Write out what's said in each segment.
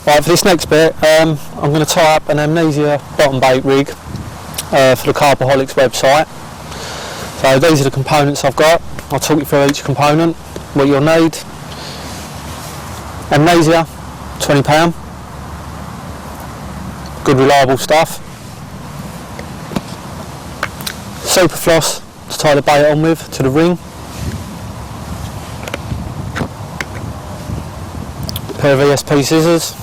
Right, for this next bit, I'm going to tie up an Amnesia bottom bait rig for the Carboholics website. So these are the components I've got. I'll talk you through each component, what you'll need. Amnesia, £20, good reliable stuff. Super floss to tie the bait on with to the ring. Pair of ESP scissors.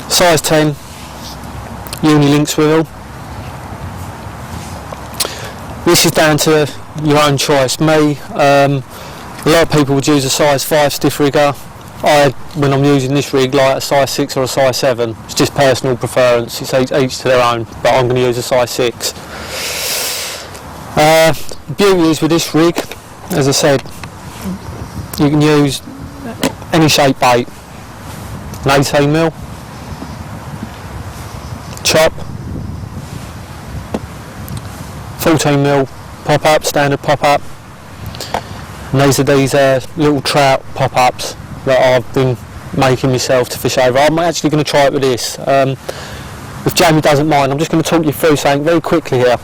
Size 10 uni-link swivel. This is down to your own choice. Me, a lot of people would use a size 5 stiff rigger. When I'm using this rig, like a size 6 or a size 7. It's just personal preference. It's each to their own, but I'm going to use a size 6. The beauty is with this rig, as I said, you can use any shape bait. An 18mm chop, 14mm pop-up, standard pop-up, and these are little trout pop-ups that I've been making myself to fish over. I'm actually going to try it with this. If Jamie doesn't mind, I'm just going to talk you through something very quickly here.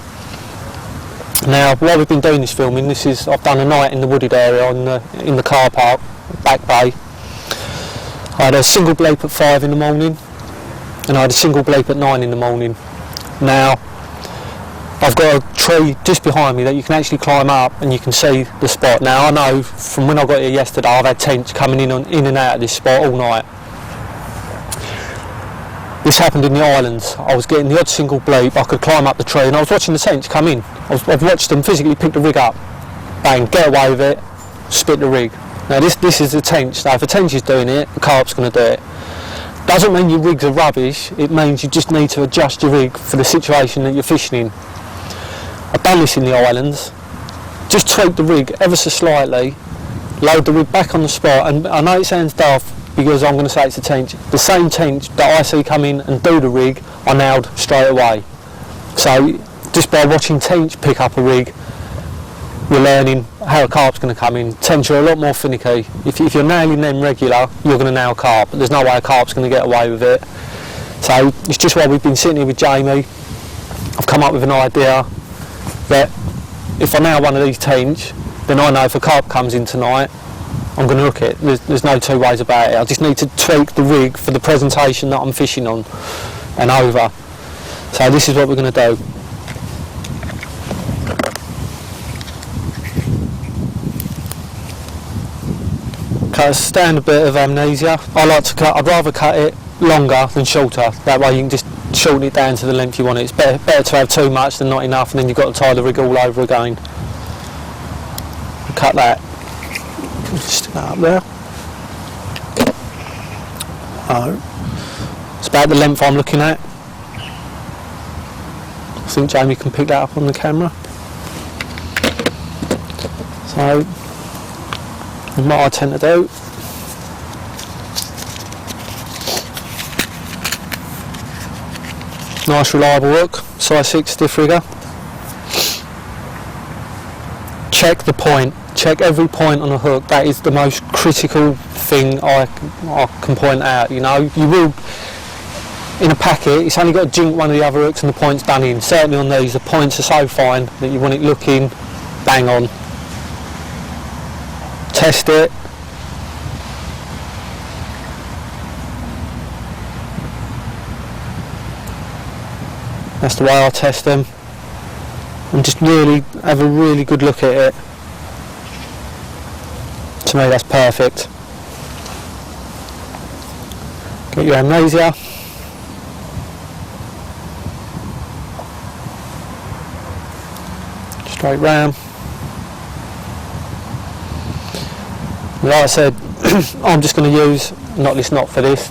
Now, while we've been doing this filming, I've done a night in the wooded area in the car park, back bay. I had a single bleep at 5 in the morning, and I had a single bleep at 9 in the morning. Now, I've got a tree just behind me that you can actually climb up and you can see the spot. Now, I know from when I got here yesterday, I've had tench coming in and out of this spot all night. This happened in the islands. I was getting the odd single bleep, I could climb up the tree, and I was watching the tench come in. I've watched them physically pick the rig up, bang, get away with it, spit the rig. Now this is the tench. Now if a tench is doing it, the carp's going to do it. Doesn't mean your rigs are rubbish, it means you just need to adjust your rig for the situation that you're fishing in. I've done this in the islands, just tweak the rig ever so slightly, load the rig back on the spot, and I know it sounds daft because I'm going to say it's a tench. The same tench that I see come in and do the rig, I nailed straight away. So just by watching tench pick up a rig, you're learning how a carp's going to come in. Tench are a lot more finicky. If you're nailing them regular, you're going to nail carp, but there's no way a carp's going to get away with it. So it's just while we've been sitting here with Jamie, I've come up with an idea that if I nail one of these tench, then I know if a carp comes in tonight, I'm going to hook it. There's no two ways about it. I just need to tweak the rig for the presentation that I'm fishing on and over. So this is what we're going to do. Cut a standard bit of Amnesia. I'd rather cut it longer than shorter. That way you can just shorten it down to the length you want it. It's better to have too much than not enough, and then you've got to tie the rig all over again. Cut that. Stick that up there. It's about the length I'm looking at. I think Jamie can pick that up on the camera. So, what I tend to do, nice reliable hook, size 6 stiff rigger. Check the point. Check every point on a hook. That is the most critical thing I can point out. You know, you will, in a packet, it's only got to jink one of the other hooks and the point's done in. Certainly on these, the points are so fine that you want it looking bang on. Test it. That's the way I test them. And just really have a really good look at it. To me, that's perfect. Get your Amnesia. Straight round. Like I said, I'm just going to use knotless knot for this.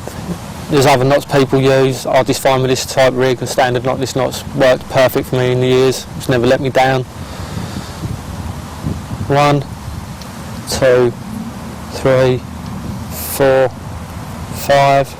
There's other knots people use. I just find with this type of rig, the standard knotless knots worked perfect for me in the years. It's never let me down. 1, 2, 3, 4, 5.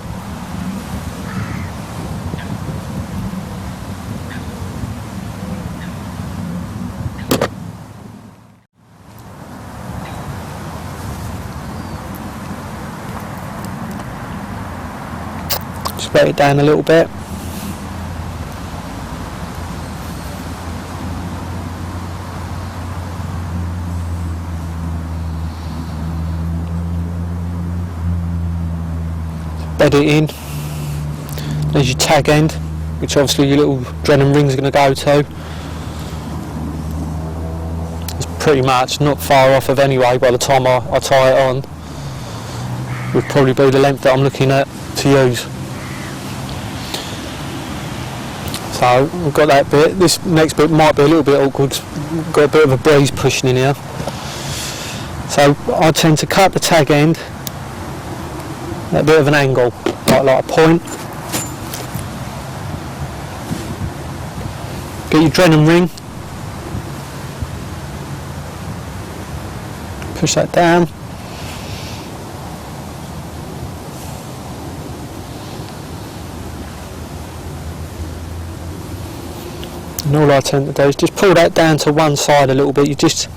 Just wet it down a little bit. Bed it in. There's your tag end, which obviously your little Drennan ring's going to go to. It's pretty much not far off of anyway by the time I tie it on. Would probably be the length that I'm looking at to use. So we've got that bit. This next bit might be a little bit awkward. We've got a bit of a breeze pushing in here. So I tend to cut the tag end at a bit of an angle, like a point. Get your Drennan ring. Push that down. And all I tend to do is just pull that down to one side a little bit. You're just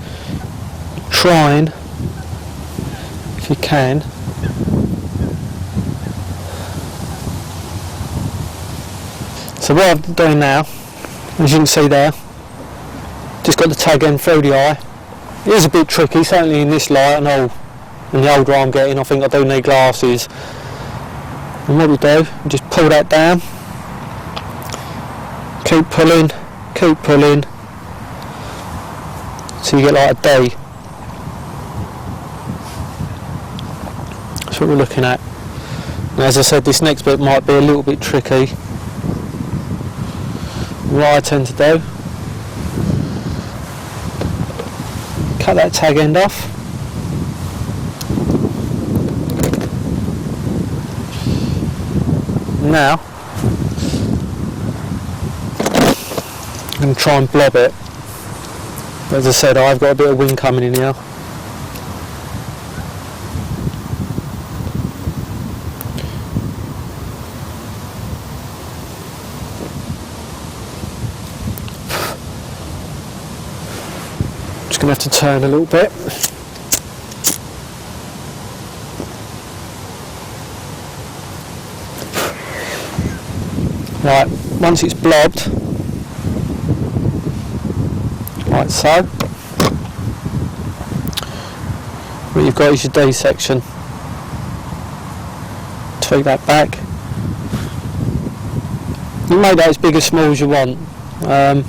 trying, if you can, so what I'm doing now, as you can see there, just got the tag end through the eye. It is a bit tricky, certainly in this light. I know in the older I'm getting, I think I do need glasses. And what we do, we just pull that down, keep pulling, so you get like a D. That's what we're looking at. Now, as I said, this next bit might be a little bit tricky. What I tend to do, cut that tag end off. Now I'm going to try and blob it. As I said, I've got a bit of wind coming in here. Just going to have to turn a little bit. Right, once it's blobbed, like so, what you've got is your D section. Tweak that back. You make that as big or small as you want. As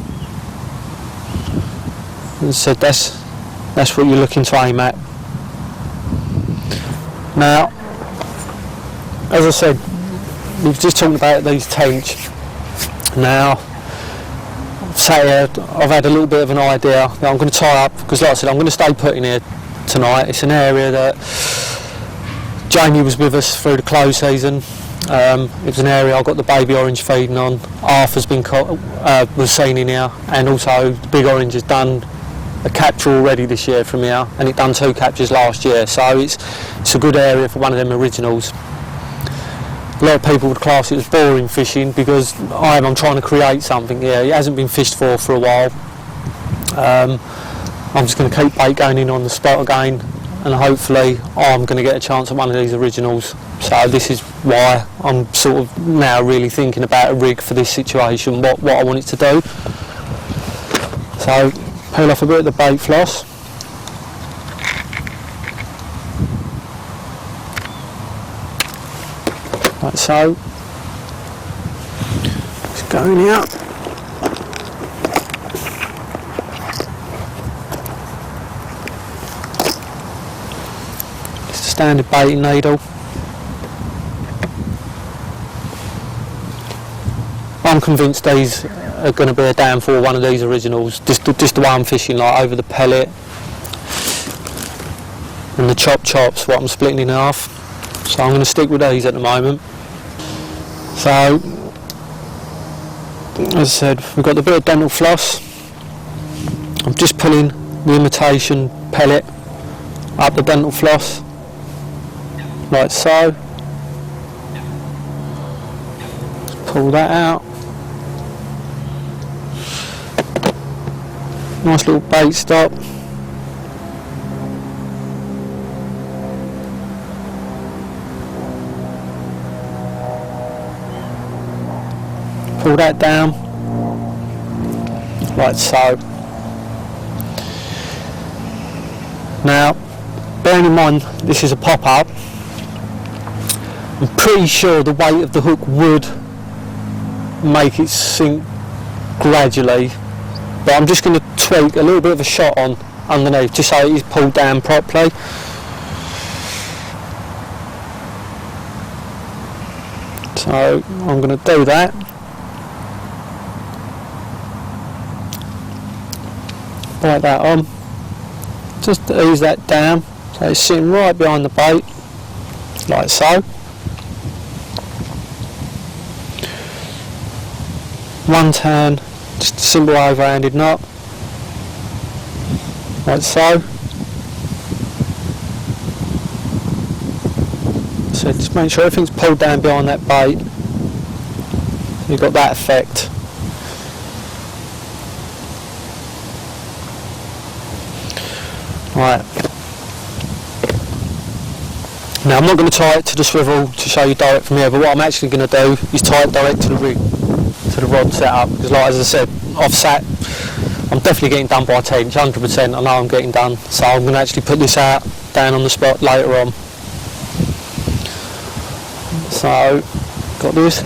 I said, that's what you're looking to aim at. Now, as I said, we've just talked about these tench. Now, I've had a little bit of an idea that I'm going to tie up, because like I said, I'm going to stay put in here tonight. It's an area that Jamie was with us through the close season. It was an area I got the baby orange feeding on. Arthur's been was seen in here, and also the big orange has done a capture already this year from here, and it done 2 captures last year, so it's a good area for one of them originals. A lot of people would class it as boring fishing, because I'm trying to create something here. It hasn't been fished for a while. I'm just going to keep bait going in on the spot again, and hopefully I'm going to get a chance at one of these originals. So this is why I'm sort of now really thinking about a rig for this situation, what I want it to do. So peel off a bit of the bait floss. Like so. It's going out. Just a standard baiting needle. I'm convinced these are going to be a downfall, one of these originals. Just the way I'm fishing, like over the pellet and the chops, what I'm splitting in half. So I'm going to stick with these at the moment. So, as I said, we've got the bit of dental floss. I'm just pulling the imitation pellet up the dental floss, like so. Just pull that out. Nice little bait stop. pull that down, like so. Now, bearing in mind this is a pop-up, I'm pretty sure the weight of the hook would make it sink gradually, but I'm just going to tweak a little bit of a shot on underneath just so it is pulled down properly. So I'm going to do that. Bite that on, just ease that down so it's sitting right behind the bait, like so. One turn, just a simple overhanded knot, like so. So just make sure everything's pulled down behind that bait. You've got that effect. Right. Now I'm not going to tie it to the swivel to show you direct from here, but what I'm actually going to do is tie it direct to the rig, to the rod setup, because like as I said, offset, I'm definitely getting done by 10, 100%, I know I'm getting done, so I'm going to actually put this out down on the spot later on. So, got this,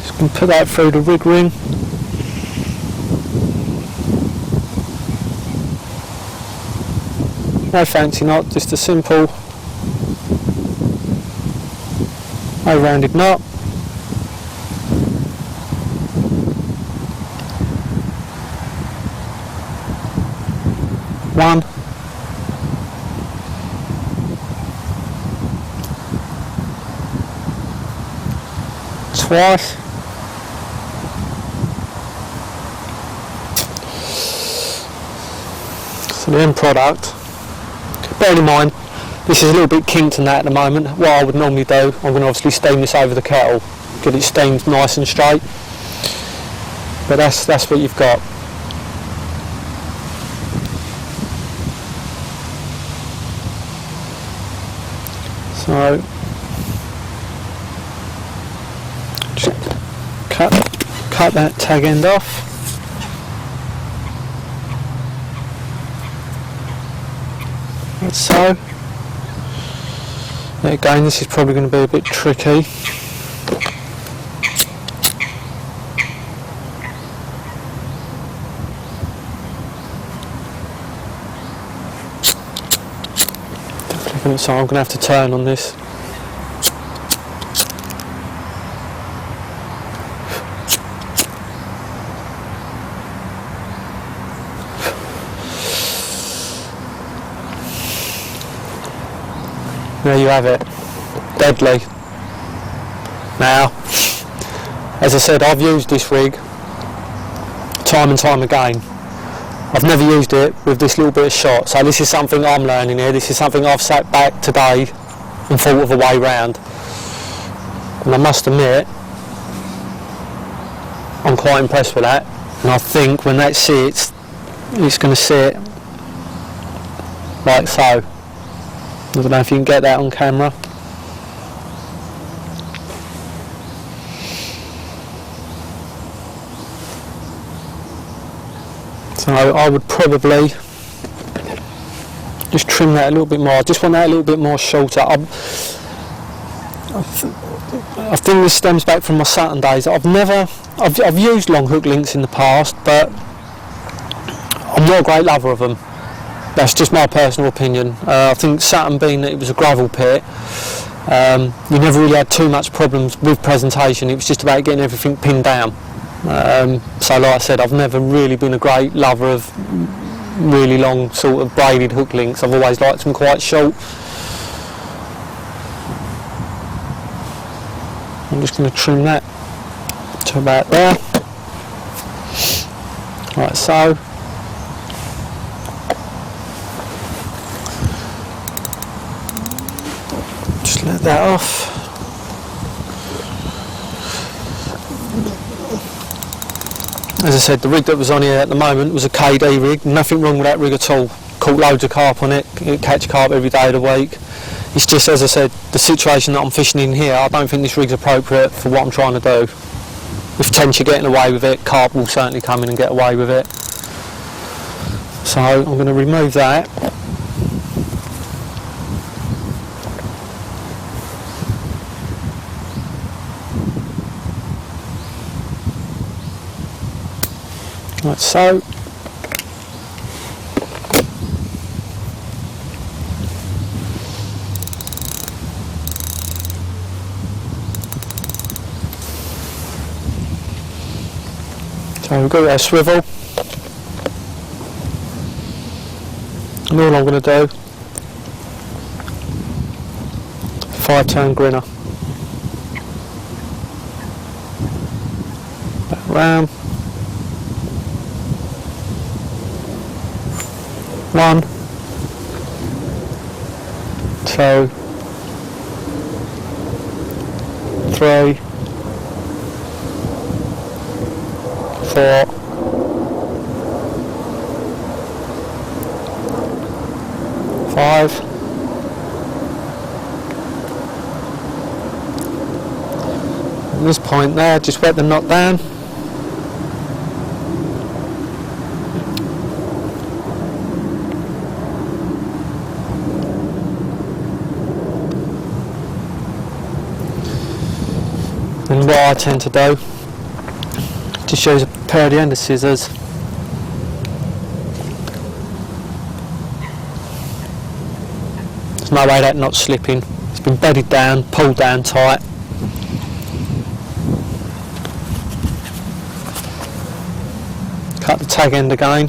just going to put that through the rig ring. No fancy knot, just a simple rounded knot. One. Twice. So the end product, bearing in mind this is a little bit kinked in that at the moment, what I would normally do, I'm going to obviously steam this over the kettle, get it steamed nice and straight, but that's what you've got. So just cut that tag end off. Like so. Again, this is probably going to be a bit tricky. So I'm going to have to turn on this. There you have it, deadly. Now, as I said, I've used this rig time and time again. I've never used it with this little bit of shot, so this is something I'm learning here. This is something I've sat back today and thought of a way round. And I must admit, I'm quite impressed with that. And I think when that sits, it's going to sit like so. I don't know if you can get that on camera. So I would probably just trim that a little bit more. I just want that a little bit more shorter. I think this stems back from my Saturn days. I've used long hook links in the past, but I'm not a great lover of them. That's just my personal opinion. I think Saturn, being that it was a gravel pit, you never really had too much problems with presentation. It was just about getting everything pinned down. So like I said, I've never really been a great lover of really long sort of braided hook links. I've always liked them quite short. I'm just going to trim that to about there, like so. Just let that off. As I said, the rig that was on here at the moment was a KD rig. Nothing wrong with that rig at all. Caught loads of carp on it. It catch carp every day of the week. It's just, as I said, the situation that I'm fishing in here, I don't think this rig's appropriate for what I'm trying to do. With tension getting away with it, carp will certainly come in and get away with it. So I'm going to remove that. Like so. So we've got our swivel. And all I'm going to do, 5-turn grinner. Back round. 1, 2, 3, 4, 5. At this point there, just wet the knot down. And what I tend to do, just use a pair of the end of scissors. There's no way that knot's slipping. It's been bedded down, pulled down tight. Cut the tag end again.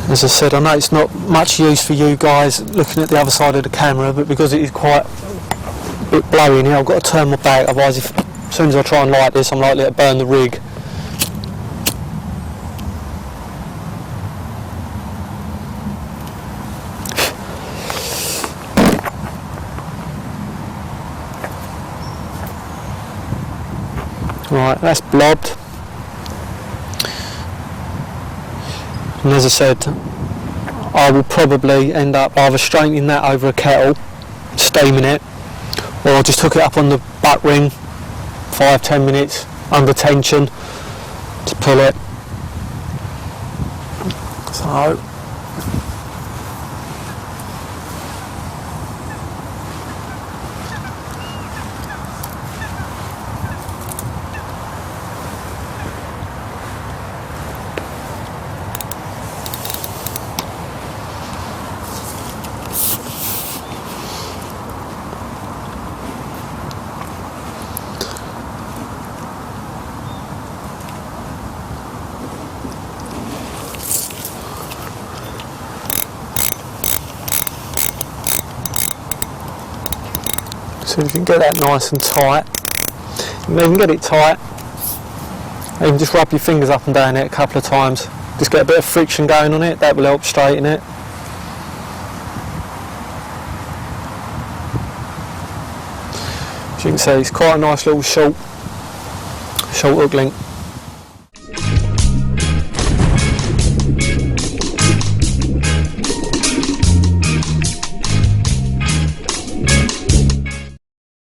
As I said, I know it's not much use for you guys looking at the other side of the camera, but because it is quite a bit blowy in here, I've got to turn my back, otherwise as soon as I try and light this, I'm likely to burn the rig. Right, that's blobbed. And as I said, I will probably end up either straightening that over a kettle, steaming it, or I'll just hook it up on the butt ring, 5-10 minutes under tension to pull it. So so you can get that nice and tight. You can even get it tight, even just rub your fingers up and down it a couple of times. Just get a bit of friction going on it, that will help straighten it. As you can see, it's quite a nice little short hook link.